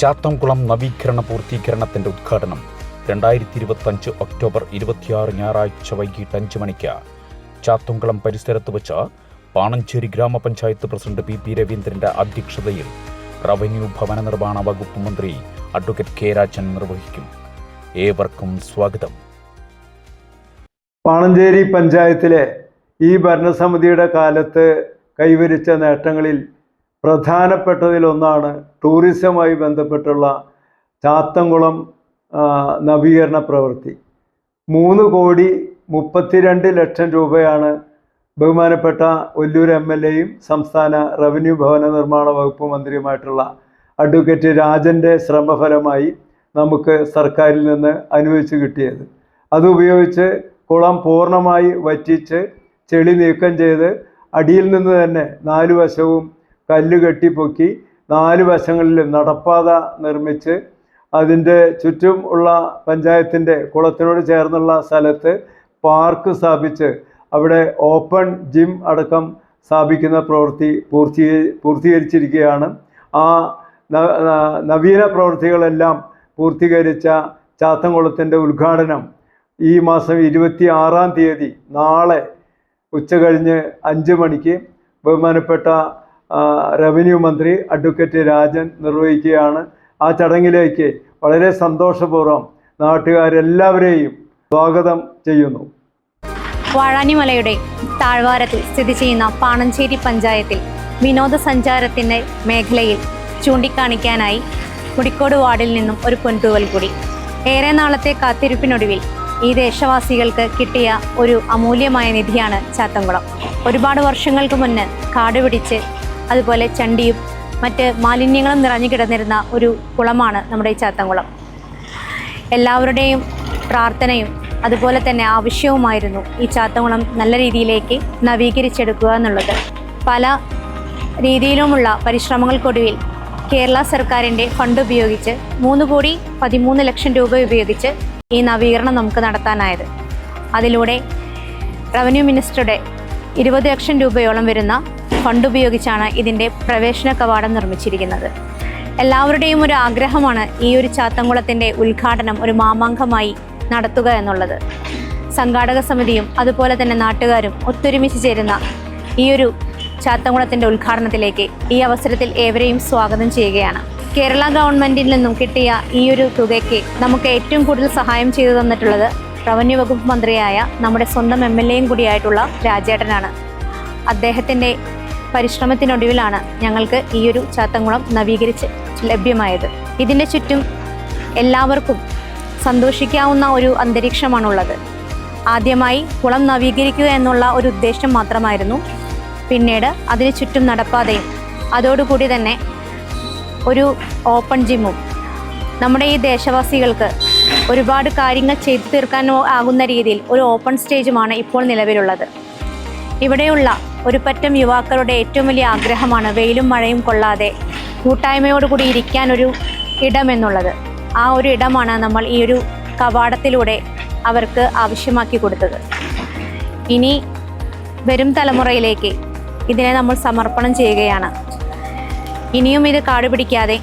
ചാത്തംകുളം നവീകരണ പൂർത്തീകരണത്തിന്റെ ഉദ്ഘാടനം 2025 ഒക്ടോബർ 26 ഞായറാഴ്ച വൈകിട്ട് 5 മണിക്ക് ചാത്തംകുളം പരിസരത്ത് വെച്ച് പാണഞ്ചേരി ഗ്രാമപഞ്ചായത്ത് പ്രസിഡന്റ് പി രവീന്ദ്രന്റെ അധ്യക്ഷതയിൽ റവന്യൂ ഭവന നിർമ്മാണ വകുപ്പ് മന്ത്രി അഡ്വക്കേറ്റ് കെ രാജൻ നിർവഹിക്കും. ഏവർക്കും സ്വാഗതം. പാണഞ്ചേരി പഞ്ചായത്തിലെ ഈ ഭരണസമിതിയുടെ കാലത്ത് കൈവരിച്ച നേട്ടങ്ങളിൽ പ്രധാനപ്പെട്ടതിലൊന്നാണ് ടൂറിസവുമായി ബന്ധപ്പെട്ടുള്ള ചാത്തംകുളം നവീകരണ പ്രവൃത്തി. 3,32,00,000 രൂപയാണ് ബഹുമാനപ്പെട്ട ഒല്ലൂർ MLAയും സംസ്ഥാന റവന്യൂ ഭവന നിർമ്മാണ വകുപ്പ് മന്ത്രിയുമായിട്ടുള്ള അഡ്വക്കേറ്റ് രാജൻ്റെ ശ്രമഫലമായി നമുക്ക് സർക്കാരിൽ നിന്ന് അനുവദിച്ച് കിട്ടിയത്. അതുപയോഗിച്ച് കുളം പൂർണ്ണമായി വറ്റിച്ച് ചെളി നീക്കം ചെയ്ത് അടിയിൽ നിന്ന് തന്നെ 4 വശവും കല്ല് കെട്ടിപ്പൊക്കി 4 വശങ്ങളിലും നടപ്പാത നിർമ്മിച്ച് അതിൻ്റെ ചുറ്റും ഉള്ള പഞ്ചായത്തിൻ്റെ കുളത്തിനോട് ചേർന്നുള്ള സ്ഥലത്ത് പാർക്ക് സ്ഥാപിച്ച് അവിടെ ഓപ്പൺ ജിം അടക്കം സ്ഥാപിക്കുന്ന പ്രവൃത്തി പൂർത്തീകരിച്ചിരിക്കുകയാണ്. ആ നവീന പ്രവൃത്തികളെല്ലാം പൂർത്തീകരിച്ച ചാത്തംകുളത്തിൻ്റെ ഉദ്ഘാടനം ഈ മാസം 26-ാം തീയതി നാളെ ഉച്ചകഴിഞ്ഞ് 5 മണിക്ക് ബഹുമാനപ്പെട്ട റവന്യൂ മന്ത്രി അഡ്വക്കേറ്റ് രാജൻ നിർവഹിക്കുകയാണ്. ആ ചടങ്ങിലേക്ക് വളരെ സന്തോഷപൂർവ്വം നാട്ടുകാരെല്ലാവരെയും സ്വാഗതം ചെയ്യുന്നു. വാഴാനിമലയുടെ താഴ്വാരത്തിൽ സ്ഥിതി ചെയ്യുന്ന പാണഞ്ചേരി പഞ്ചായത്തിൽ വിനോദസഞ്ചാരത്തിൻ്റെ മേഖലയിൽ ചൂണ്ടിക്കാണിക്കാനായി മുടിക്കോട് വാർഡിൽ നിന്നും ഒരു പൊൻതൂവൽ കൂടി. ഏറെ നാളത്തെ കാത്തിരിപ്പിനൊടുവിൽ ഈ ദേശവാസികൾക്ക് കിട്ടിയ ഒരു അമൂല്യമായ നിധിയാണ് ചാത്തംകുളം. ഒരുപാട് വർഷങ്ങൾക്ക് മുന്നേ കാട് പിടിച്ച് അതുപോലെ ചണ്ടിയും മറ്റ് മാലിന്യങ്ങളും നിറഞ്ഞു കിടന്നിരുന്ന ഒരു കുളമാണ് നമ്മുടെ ഈ ചാത്തംകുളം. എല്ലാവരുടെയും പ്രാർത്ഥനയും അതുപോലെ തന്നെ ആവശ്യവുമായിരുന്നു ഈ ചാത്തംകുളം നല്ല രീതിയിലേക്ക് നവീകരിച്ചെടുക്കുക എന്നുള്ളത്. പല രീതിയിലുമുള്ള പരിശ്രമങ്ങൾക്കൊടുവിൽ കേരള സർക്കാരിൻ്റെ ഫണ്ട് ഉപയോഗിച്ച് 3,13,00,000 രൂപ ഉപയോഗിച്ച് ഈ നവീകരണം നമുക്ക് നടത്താനായത്. അതിലൂടെ റവന്യൂ മിനിസ്റ്ററുടെ 20 ലക്ഷം രൂപയോളം വരുന്ന ഫണ്ട് ഉപയോഗിച്ചാണ് ഇതിൻ്റെ പ്രവേശന കവാടം നിർമ്മിച്ചിരിക്കുന്നത്. എല്ലാവരുടെയും ഒരു ആഗ്രഹമാണ് ഈ ഒരു ചാത്തംകുളത്തിൻ്റെ ഉദ്ഘാടനം ഒരു മാമാങ്കമായി നടത്തുക എന്നുള്ളത്. സംഘാടക സമിതിയും അതുപോലെ തന്നെ നാട്ടുകാരും ഒത്തൊരുമിച്ച് ചേരുന്ന ഈ ഒരു ചാത്തംകുളത്തിൻ്റെ ഉദ്ഘാടനത്തിലേക്ക് ഈ അവസരത്തിൽ ഏവരെയും സ്വാഗതം ചെയ്യുകയാണ്. കേരള ഗവൺമെൻറ്റിൽ നിന്നും കിട്ടിയ ഈ ഒരു തുകയ്ക്ക് നമുക്ക് ഏറ്റവും കൂടുതൽ സഹായം ചെയ്തു തന്നിട്ടുള്ളത് റവന്യൂ വകുപ്പ് മന്ത്രിയായ നമ്മുടെ സ്വന്തം MLAയും കൂടിയായിട്ടുള്ള രാജേട്ടനാണ്. അദ്ദേഹത്തിൻ്റെ പരിശ്രമത്തിനൊടുവിലാണ് ഞങ്ങൾക്ക് ഈ ഒരു ചാത്തംകുളം നവീകരിച്ച് ലഭ്യമായത്. ഇതിൻ്റെ ചുറ്റും എല്ലാവർക്കും സന്തോഷിക്കാവുന്ന ഒരു അന്തരീക്ഷമാണുള്ളത്. ആദ്യമായി കുളം നവീകരിക്കുക എന്നുള്ള ഒരു ഉദ്ദേശം മാത്രമായിരുന്നു. പിന്നീട് അതിന് ചുറ്റും നടപ്പാതയും അതോടുകൂടി തന്നെ ഒരു ഓപ്പൺ ജിമ്മും നമ്മുടെ ഈ ദേശവാസികൾക്ക് ഒരുപാട് കാര്യങ്ങൾ ചെയ്തു തീർക്കാൻ ആകുന്ന രീതിയിൽ ഒരു ഓപ്പൺ സ്റ്റേജുമാണ് ഇപ്പോൾ നിലവിലുള്ളത്. ഇവിടെയുള്ള ഒരു പറ്റം യുവാക്കളുടെ ഏറ്റവും വലിയ ആഗ്രഹമാണ് വെയിലും മഴയും കൊള്ളാതെ കൂട്ടായ്മയോടുകൂടി ഇരിക്കാനൊരു ഇടമെന്നുള്ളത്. ആ ഒരു ഇടമാണ് നമ്മൾ ഈ ഒരു കവാടത്തിലൂടെ അവർക്ക് ആവശ്യമാക്കി കൊടുത്തത്. ഇനി വരും തലമുറയിലേക്ക് ഇതിനെ നമ്മൾ സമർപ്പണം ചെയ്യുകയാണ്. ഇനിയും ഇത് കാടുപിടിക്കാതെ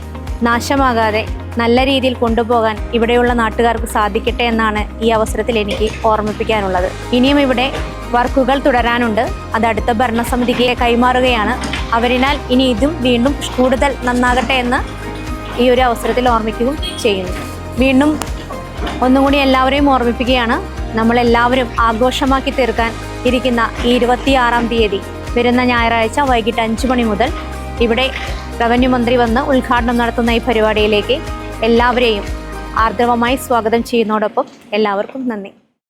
നാശമാകാതെ നല്ല രീതിയിൽ കൊണ്ടുപോകാൻ ഇവിടെയുള്ള നാട്ടുകാർക്ക് സാധിക്കട്ടെ എന്നാണ് ഈ അവസരത്തിൽ എനിക്ക് ഓർമ്മിപ്പിക്കാനുള്ളത്. ഇനിയും ഇവിടെ വർക്കുകൾ തുടരാനുണ്ട്. അത് അടുത്ത ഭരണസമിതിക്ക് കൈമാറുകയാണ്. അവരിനാൽ ഇനി ഇതും വീണ്ടും കൂടുതൽ നന്നാകട്ടെ എന്ന് ഈ ഒരു അവസരത്തിൽ ഓർമ്മിക്കുകയും ചെയ്യുന്നു. വീണ്ടും ഒന്നുകൂടി എല്ലാവരെയും ഓർമ്മിപ്പിക്കുകയാണ്, നമ്മളെല്ലാവരും ആഘോഷമാക്കി തീർക്കാൻ ഇരിക്കുന്ന ഈ 26-ാം തീയതി വരുന്ന ഞായറാഴ്ച വൈകിട്ട് 5 മണി മുതൽ ഇവിടെ റവന്യൂ മന്ത്രി വന്ന് ഉദ്ഘാടനം നടത്തുന്ന ഈ പരിപാടിയിലേക്ക് എല്ലാവരെയും ആർദ്രവമായി സ്വാഗതം ചെയ്യുന്നതോടൊപ്പം എല്ലാവർക്കും നന്ദി.